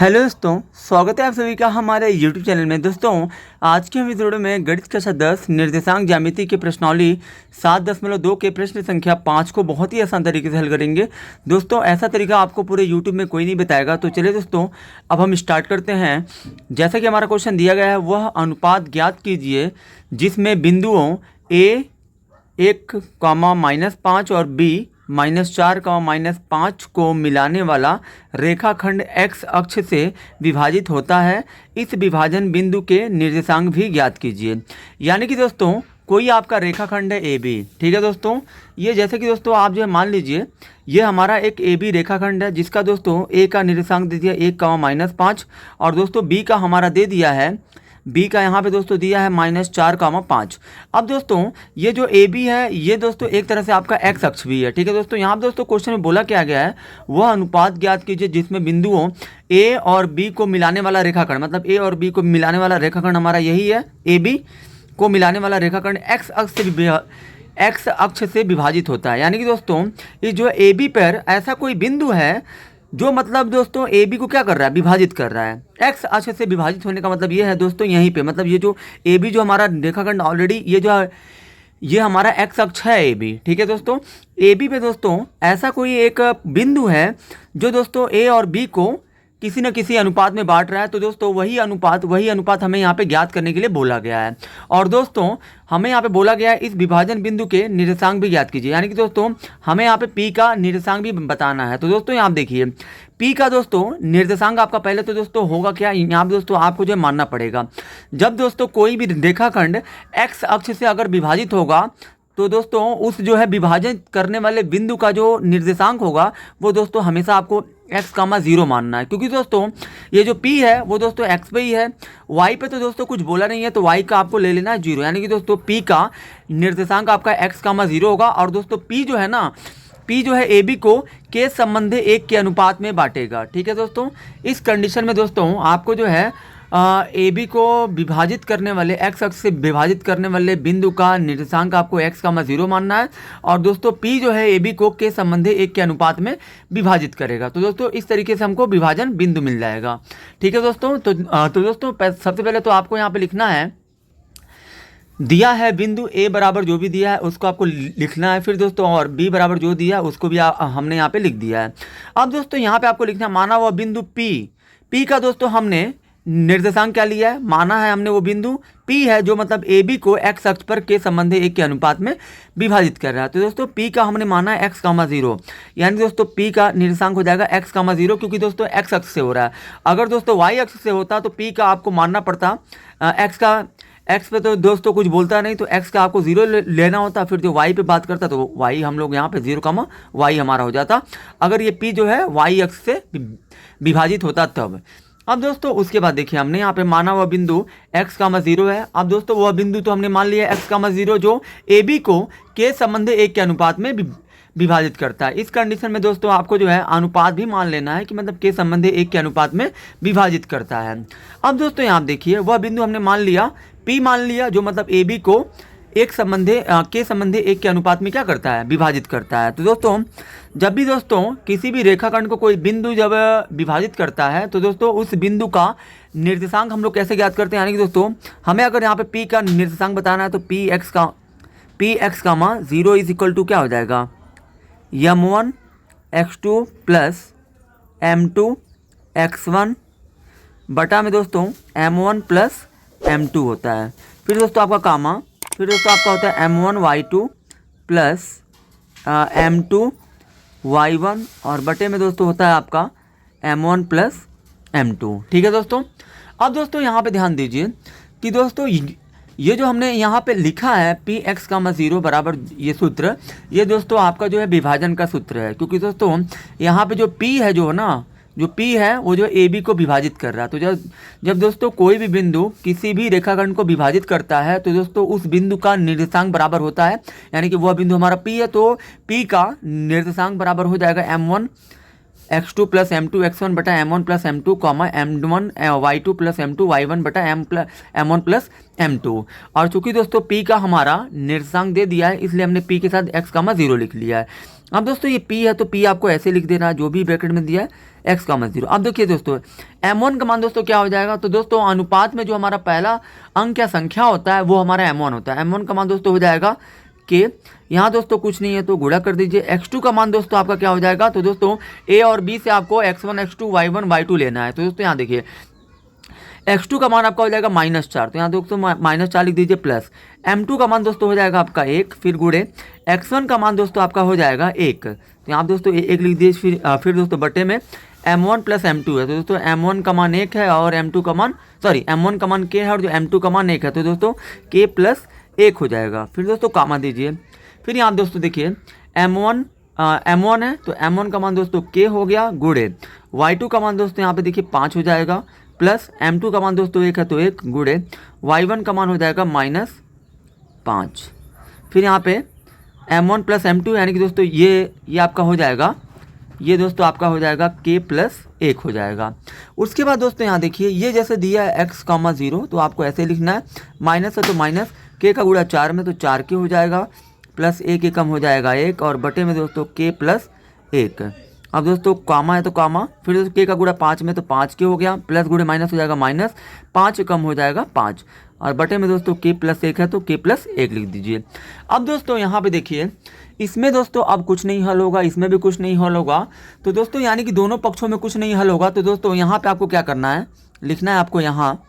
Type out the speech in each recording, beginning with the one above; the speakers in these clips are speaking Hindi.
हेलो दोस्तों, स्वागत है आप सभी का हमारे यूट्यूब चैनल में। दोस्तों, आज के हम वीडियो में गणित कक्षा 10 निर्देशांक ज्यामिति की प्रश्नावली 7.2 के प्रश्न संख्या 5 को बहुत ही आसान तरीके से हल करेंगे। दोस्तों, ऐसा तरीका आपको पूरे यूट्यूब में कोई नहीं बताएगा। तो चलिए दोस्तों, अब हम स्टार्ट करते हैं। जैसा कि हमारा क्वेश्चन दिया गया है, वह अनुपात ज्ञात कीजिए जिसमें बिंदुओं A 1, -5 और B -4, -5 को मिलाने वाला रेखाखंड x अक्ष से विभाजित होता है। इस विभाजन बिंदु के निर्देशांक भी ज्ञात कीजिए। यानी कि दोस्तों, कोई आपका रेखाखंड है AB, ठीक है दोस्तों। ये जैसे कि दोस्तों आप जो है मान लीजिए, ये हमारा एक AB रेखाखंड है जिसका दोस्तों A का निर्देशांक दे दिया 1, -5 और दोस्तों B का हमारा दे दिया है, B का यहाँ पे दोस्तों दिया है -4, 5। अब दोस्तों, ये जो AB है, ये दोस्तों एक तरह से आपका x अक्ष भी है, ठीक है दोस्तों। यहाँ पे दोस्तों क्वेश्चन में बोला क्या गया है, वह अनुपात ज्ञात कीजिए जिसमें बिंदुओं A और B को मिलाने वाला रेखाखंड, मतलब A और B को मिलाने वाला रेखाखंड हमारा यही है, AB को मिलाने वाला रेखाखंड x अक्ष से विभाजित होता है। यानी कि दोस्तों, ये जो AB पर ऐसा कोई बिंदु है जो मतलब दोस्तों AB को क्या कर रहा है, विभाजित कर रहा है। x अक्ष से विभाजित होने का मतलब ये है दोस्तों, यहीं पे मतलब ये जो AB जो हमारा रेखाखंड ऑलरेडी ये हमारा x अक्ष है AB, ठीक है दोस्तों। AB पे दोस्तों ऐसा कोई एक बिंदु है जो दोस्तों A और B को किसी न किसी अनुपात में बांट रहा है। तो दोस्तों वही अनुपात हमें यहाँ पे ज्ञात करने के लिए बोला गया है। और दोस्तों हमें यहाँ पे बोला गया है इस विभाजन बिंदु के निर्देशांक भी ज्ञात कीजिए। यानी कि दोस्तों हमें यहाँ पे P का निर्देशांक भी बताना है। तो दोस्तों यहाँ आप देखिए, P का दोस्तों निर्देशांक आपका पहले तो दोस्तों होगा क्या, यहाँ पे दोस्तों आपको जो मानना पड़ेगा, जब दोस्तों कोई भी रेखाखंड x अक्ष से अगर विभाजित होगा तो दोस्तों उस जो है विभाजन करने वाले बिंदु का जो निर्देशांक होगा वो दोस्तों हमेशा आपको x, 0 मानना है। क्योंकि दोस्तों ये जो P है वो दोस्तों x पे ही है, y पे तो दोस्तों कुछ बोला नहीं है, तो y का आपको ले लेना है 0। यानी कि दोस्तों P का निर्देशांक आपका x, 0 होगा। और दोस्तों P जो है ना, P जो है AB को के संबंधी 1 के अनुपात में बांटेगा, ठीक है दोस्तों। इस कंडीशन में दोस्तों आपको जो है AB को विभाजित करने वाले x अक्ष से विभाजित करने वाले बिंदु का निर्देशांक आपको x, 0 मानना है। और दोस्तों P जो है AB को के संबंधी 1 के अनुपात में विभाजित करेगा। तो दोस्तों इस तरीके से हमको विभाजन बिंदु मिल जाएगा, ठीक है दोस्तों। तो दोस्तों सबसे पहले तो आपको यहाँ पे लिखना है, दिया है बिंदु A बराबर जो भी दिया है उसको आपको लिखना है। फिर दोस्तों और B बराबर जो दिया है उसको भी हमने यहाँ पे लिख दिया है। अब दोस्तों यहाँ पे आपको लिखना है, माना हुआ बिंदु P का दोस्तों हमने निर्देशांक क्या लिया है, माना है हमने वो बिंदु P है जो मतलब AB को x अक्ष पर के संबंधी 1 के अनुपात में विभाजित कर रहा है। तो दोस्तों P का हमने माना है x, 0। यानी दोस्तों P का निर्देशांक हो जाएगा x, 0, क्योंकि दोस्तों x अक्ष से हो रहा है। अगर दोस्तों y अक्ष से होता तो P का आपको मानना पड़ता x पे तो दोस्तों कुछ बोलता नहीं, तो x का आपको 0 लेना होता। फिर जो y पे बात करता तो y हम लोग यहाँ पे 0, y हमारा हो जाता, अगर ये P जो है y अक्ष से विभाजित होता तब। अब दोस्तों उसके बाद देखिए, हमने यहाँ पे माना हुआ बिंदु x, 0 है। अब दोस्तों वह बिंदु तो हमने मान लिया x, 0 जो AB को के संबंधी 1 के अनुपात में विभाजित करता है। इस कंडीशन में दोस्तों आपको जो है अनुपात भी मान लेना है कि मतलब के संबंधी 1 के अनुपात में विभाजित करता है। अब दोस्तों यहाँ देखिए, वह बिंदु हमने मान लिया, P मान लिया, जो मतलब AB को के संबंधी 1 के अनुपात में क्या करता है, विभाजित करता है। तो दोस्तों जब भी दोस्तों किसी भी रेखाखंड को कोई बिंदु जब विभाजित करता है तो दोस्तों उस बिंदु का निर्देशांक हम लोग कैसे ज्ञात करते हैं। यानी कि दोस्तों हमें अगर यहाँ पे P का निर्देशांक बताना है तो Px, 0 इज इक्वल टू क्या हो जाएगा, m1 x2 plus m2 x1 बटा में दोस्तों m1 प्लस m2 होता है। फिर दोस्तों आपका होता है m1 y2 plus m2 y1 और बटे में दोस्तों होता है आपका m1 प्लस m2, ठीक है दोस्तों। अब दोस्तों यहाँ पे ध्यान दीजिए कि दोस्तों ये जो हमने यहाँ पे लिखा है Px, 0 बराबर ये सूत्र, ये दोस्तों आपका जो है विभाजन का सूत्र है। क्योंकि दोस्तों यहाँ पे जो P है जो P है वो जो AB को विभाजित कर रहा है। तो जब दोस्तों कोई भी बिंदु किसी भी रेखाखंड को विभाजित करता है तो दोस्तों उस बिंदु का निर्देशांक बराबर होता है, यानी कि वह बिंदु हमारा P है, तो P का निर्देशांक बराबर हो जाएगा m1 x2 plus m2 x1 बटा m1 plus m2 m1 y2 plus m2 y1 बटा m1 प्लस m2। और चूंकि दोस्तों P का हमारा निर्देशांक दे दिया है इसलिए हमने P के साथ x, 0 लिख लिया है। अब दोस्तों ये P है तो P आपको ऐसे लिख देना है जो भी ब्रैकेट में दिया है x, 0। अब देखिए दोस्तों m1 का मान दोस्तों क्या हो जाएगा, तो दोस्तों अनुपात में जो हमारा पहला अंक या संख्या होता है वो हमारा m1 होता है। m1 का मान दोस्तों हो जाएगा के, यहाँ दोस्तों कुछ नहीं है तो गुणा कर दीजिए। x2 का मान दोस्तों आपका क्या हो जाएगा, तो दोस्तों a और b से आपको x1 x2 y1 y2 लेना है। तो दोस्तों यहाँ देखिए x2 का मान आपका हो जाएगा -4, तो यहाँ दोस्तों -4 लिख दीजिए प्लस m2 का मान दोस्तों हो जाएगा आपका 1, फिर गुणे x1 का मान दोस्तों आपका हो जाएगा 1, तो यहाँ दोस्तों 1 लिख दीजिए। फिर दोस्तों बटे में m1 प्लस m2 है, तो दोस्तों m1 का मान 1 है और m2 का मान m1 का मान k है और जो m2 का मान 1 है, तो दोस्तों k प्लस 1 हो जाएगा। फिर दोस्तों कामा दीजिए। फिर यहाँ दोस्तों देखिए m1 है तो m1 का मान दोस्तों k हो गया, गुणे y2 का मान दोस्तों यहाँ पे देखिए 5 हो जाएगा, प्लस m2 का मान दोस्तों 1 है तो 1, गुणे y1 का मान हो जाएगा -5। फिर यहाँ पे m1 प्लस m2 यानी कि दोस्तों ये आपका हो जाएगा, ये दोस्तों आपका हो जाएगा k प्लस 1 हो जाएगा। उसके बाद दोस्तों यहाँ देखिए ये जैसे दिया है x, 0 तो आपको ऐसे लिखना है, माइनस है तो माइनस k का गुणा 4 में तो 4k हो जाएगा, प्लस 1 कम हो जाएगा 1 और बटे में दोस्तों k प्लस 1। अब दोस्तों कामा है तो कामा, फिर दोस्तों k का गुणा 5 में तो 5k हो गया, प्लस गुणे माइनस हो जाएगा माइनस, 5 कम हो जाएगा 5 और बटे में दोस्तों k प्लस 1 है तो k प्लस 1 लिख दीजिए। अब दोस्तों यहाँ पे देखिए इसमें दोस्तों अब कुछ नहीं हल होगा, इसमें भी कुछ नहीं हल होगा, तो दोस्तों यानी कि दोनों पक्षों में कुछ नहीं हल होगा। तो दोस्तों यहाँ पे आपको क्या करना है, लिखना है आपको यहाँ।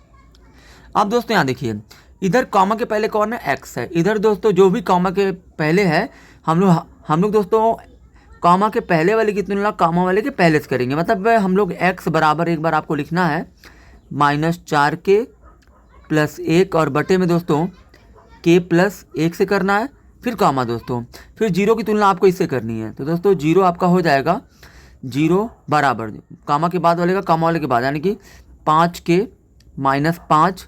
अब दोस्तों यहाँ देखिए इधर कॉमा के पहले कौन है, x है, इधर दोस्तों जो भी कॉमा के पहले है हम लोग दोस्तों कॉमा के पहले वाले की तुलना कॉमा वाले के पहले से करेंगे। मतलब हम लोग x बराबर एक बार आपको लिखना है -4k प्लस 1 और बटे में दोस्तों k प्लस 1 से करना है, फिर कॉमा दोस्तों, फिर जीरो की तुलना आपको इससे करनी है। तो दोस्तों जीरो आपका हो जाएगा 0 बराबर कॉमा के बाद वाले का कॉमा वाले के बाद, यानी कि 5k -5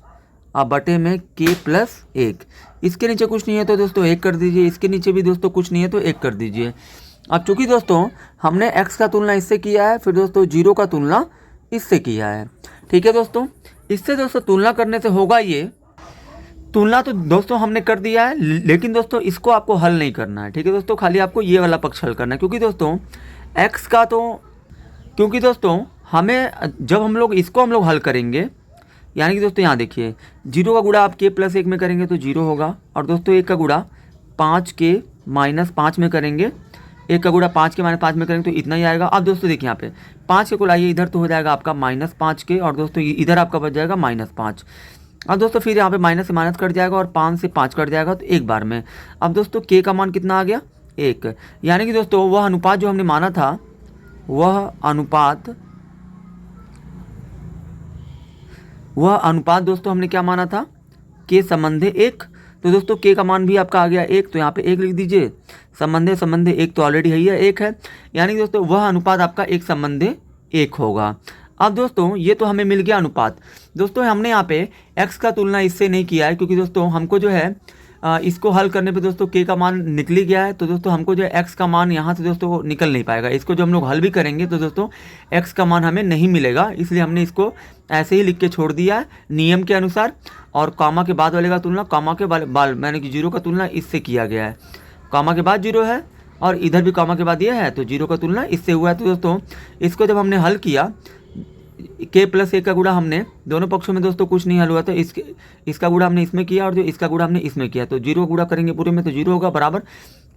अब बटे में k प्लस 1। इसके नीचे कुछ नहीं है तो दोस्तों 1 कर दीजिए, इसके नीचे भी दोस्तों कुछ नहीं है तो 1 कर दीजिए। अब चूंकि दोस्तों हमने x का तुलना इससे किया है, फिर दोस्तों 0 का तुलना इससे किया है, ठीक है दोस्तों। इससे दोस्तों तुलना करने से होगा ये, तुलना तो दोस्तों हमने कर दिया है, लेकिन दोस्तों इसको आपको हल नहीं करना है, ठीक है दोस्तों। खाली आपको ये वाला पक्ष हल करना है, क्योंकि दोस्तों हमें जब हम लोग इसको हल करेंगे, यानी कि दोस्तों यहाँ देखिए 0 का गुणा आप k प्लस 1 में करेंगे तो 0 होगा, और दोस्तों 1 का गुणा 5k -5 में करेंगे, 1 का गुणा 5k -5 में करेंगे तो इतना ही आएगा। अब दोस्तों देखिए यहाँ पे 5 के को लाइए इधर तो हो जाएगा आपका -5k और दोस्तों इधर आपका बच जाएगा -5। अब दोस्तों फिर यहाँ पे माइनस से माइनस कट जाएगा और 5 से 5 कट जाएगा तो एक बार में। अब दोस्तों k का मान कितना आ गया, 1, यानी कि दोस्तों वह अनुपात जो हमने माना था, वह अनुपात दोस्तों हमने क्या माना था, k संबंधे 1। तो दोस्तों k का मान भी आपका आ गया 1, तो यहाँ पे 1 लिख दीजिए, संबंधे 1 तो ऑलरेडी है ही है, 1 है, यानी कि दोस्तों वह अनुपात आपका 1 संबंधे 1 होगा। अब दोस्तों ये तो हमें मिल गया अनुपात। दोस्तों हमने यहाँ पे x का तुलना इससे नहीं किया है, क्योंकि दोस्तों हमको जो है इसको हल करने पे दोस्तों k का मान निकल ही गया है, तो दोस्तों हमको जो है x का मान यहाँ से दोस्तों निकल नहीं पाएगा। इसको जो हम लोग हल भी करेंगे तो दोस्तों x का मान हमें नहीं मिलेगा, इसलिए हमने इसको ऐसे ही लिख के छोड़ दिया है नियम के अनुसार। और कॉमा के बाद वाले का तुलना कॉमा के बाद यानी कि 0 का तुलना इससे किया गया है, कॉमा के बाद 0 है और इधर भी कॉमा के बाद ये है, तो 0 का तुलना इससे हुआ है। तो दोस्तों इसको जब हमने हल किया, k प्लस 1 का गुणा हमने दोनों पक्षों में दोस्तों कुछ नहीं हल हुआ, तो इसका गुणा हमने इसमें किया और जो इसका गुणा हमने इसमें किया, तो 0 गुणा करेंगे पूरे में तो 0 होगा, बराबर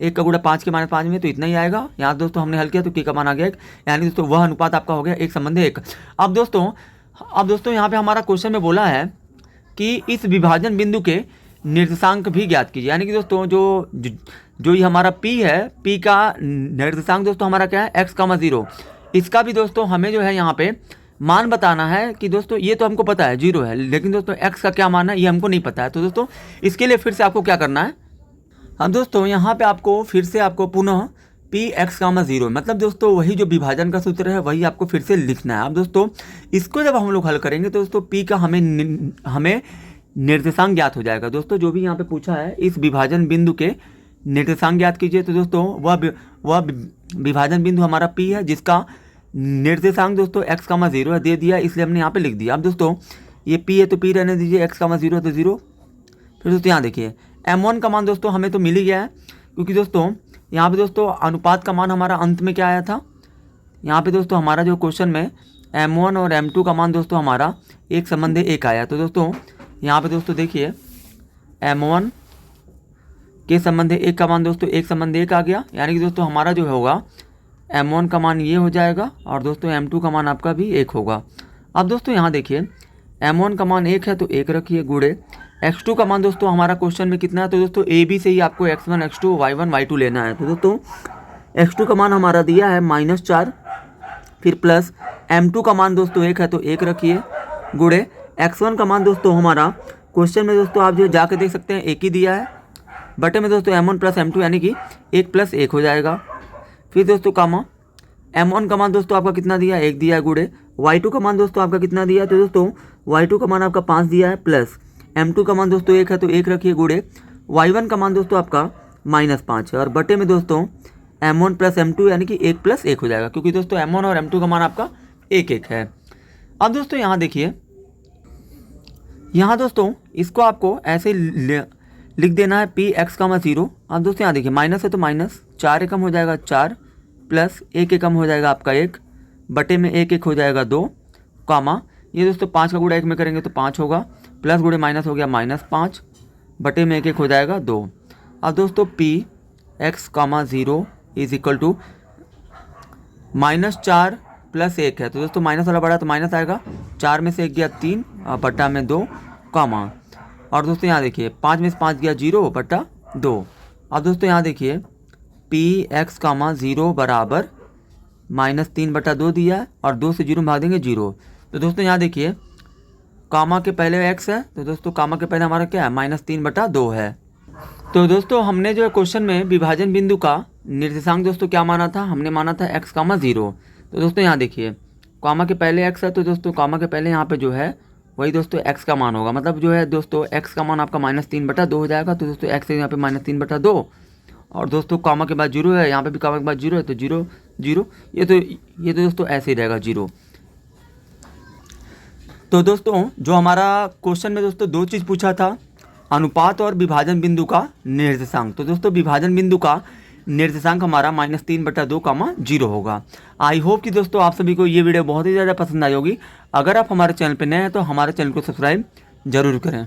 1 का गुणा 5 के -5 में तो इतना ही आएगा। यहाँ दोस्तों हमने हल किया तो k का मान आ गया 1, यानी दोस्तों वह अनुपात आपका हो गया 1 संबंधे 1। अब दोस्तों यहाँ पे हमारा क्वेश्चन में बोला है कि इस विभाजन बिंदु के निर्देशांक भी ज्ञात कीजिए, यानी कि दोस्तों जो ये हमारा p है, p का निर्देशांक दोस्तों हमारा क्या है, x, 0। इसका भी दोस्तों हमें जो है यहाँ पे मान बताना है कि दोस्तों ये तो हमको पता है 0 है, लेकिन दोस्तों x का क्या मान है ये हमको नहीं पता है। तो दोस्तों इसके लिए फिर से आपको क्या करना है, अब दोस्तों यहाँ पे आपको फिर से आपको पुनः p x, 0, मतलब दोस्तों वही जो विभाजन का सूत्र है वही आपको फिर से लिखना है। अब दोस्तों इसको जब हम लोग हल करेंगे तो दोस्तों p का हमें निर्देशांक ज्ञात हो जाएगा। दोस्तों जो भी यहाँ पे पूछा है इस विभाजन बिंदु के निर्देशांक ज्ञात कीजिए, तो दोस्तों वह विभाजन बिंदु हमारा p है, जिसका निर्देशांक दोस्तों x, 0 है, दे दिया, इसलिए हमने यहाँ पे लिख दिया। अब दोस्तों ये p है तो p रहने दीजिए, x, 0 तो 0। फिर दोस्तों यहाँ देखिए m1 का मान दोस्तों हमें तो मिल ही गया है, क्योंकि दोस्तों यहाँ पे दोस्तों अनुपात का मान हमारा अंत में क्या आया था, यहाँ पे दोस्तों हमारा जो क्वेश्चन में M1 और M2 का मान दोस्तों हमारा एक संबंध 1 आया। तो दोस्तों यहाँ पे दोस्तों देखिए M1 के संबंध 1 का मान दोस्तों एक संबंध 1 आ गया, यानी कि दोस्तों हमारा जो होगा M1 का मान ये हो जाएगा और दोस्तों M2 का मान आपका भी 1 होगा। अब दोस्तों यहाँ देखिए M1 का मान 1 है तो 1 रखिए गुणे X2 का मान दोस्तों हमारा क्वेश्चन में कितना है, तो दोस्तों ए बी से ही आपको X1 X2 Y1 Y2 लेना है। तो दोस्तों X2 का मान हमारा दिया है -4, फिर प्लस M2 का मान दोस्तों 1 है तो 1 रखिए गुणे X1 का मान दोस्तों हमारा क्वेश्चन में दोस्तों आप जो जाके देख सकते हैं 1 ही दिया है, बटे में दोस्तों M1 प्लस M2 यानी कि 1 + 1 हो जाएगा। फिर दोस्तों कामा M1 का मान दोस्तों आपका कितना दिया, 1 दिया है गुणे Y2 का मान दोस्तों आपका कितना दिया है, तो दोस्तों Y2 का मान आपका 5 दिया है, प्लस M2 का मान दोस्तों 1 है तो 1 रखिए गुणे Y1 का मान दोस्तों आपका -5 है और बटे में दोस्तों M1 प्लस M2 यानी कि 1 + 1 हो जाएगा, क्योंकि दोस्तों M1 और M2 का मान आपका 1 है। अब दोस्तों यहाँ देखिए, यहाँ दोस्तों इसको आपको ऐसे लिख देना है Px, 0। अब दोस्तों यहाँ देखिए माइनस है तो माइनस, 4 एकम हो जाएगा 4, प्लस 1 एकम हो जाएगा आपका 1, बटे में 1 1 हो जाएगा 2, कामा ये दोस्तों 5 का गुणा 1 में करेंगे तो 5 होगा, प्लस गुणे माइनस हो गया -5, बटे में 1 1 हो जाएगा 2। अब दोस्तों Px, 0 इज इक्वल टू -4 + 1 है, तो दोस्तों माइनस वाला बड़ा तो माइनस आएगा, 4 में से 1 गया 3 बटा में 2, कामा और दोस्तों यहाँ देखिए 5 में से 5 गया 0 बटा 2। अब दोस्तों यहाँ देखिए Px, 0 बराबर -3 बटा 2 दिया है और 2 से 0 में भाग देंगे 0। तो दोस्तों यहाँ देखिए कामा के पहले x है, तो दोस्तों कामा के पहले हमारा क्या है, -3 बटा 2 है। तो दोस्तों हमने जो क्वेश्चन में विभाजन बिंदु का निर्देशांक दोस्तों क्या माना था, हमने माना था x, 0। तो दोस्तों यहाँ देखिए कामा के पहले x है, तो दोस्तों कामा के पहले यहाँ पे जो है वही दोस्तों x का मान होगा, मतलब जो है दोस्तों x का मान आपका -3 बटा 2 हो जाएगा। तो दोस्तों x है यहाँ पे -3 बटा 2 और दोस्तों कामा के बाद 0 है, यहाँ पे भी कामा के बाद 0 है तो 0 0, ये तो दोस्तों ऐसे ही रहेगा 0। तो दोस्तों जो हमारा क्वेश्चन में दोस्तों 2 चीज़ पूछा था, अनुपात और विभाजन बिंदु का निर्देशांक। तो दोस्तों विभाजन बिंदु का निर्देशांक हमारा -3 बटा 2, 0 होगा। आई होप कि दोस्तों आप सभी को ये वीडियो बहुत ही ज़्यादा पसंद आई होगी। अगर आप हमारे चैनल पर नए हैं तो हमारे चैनल को सब्सक्राइब जरूर करें।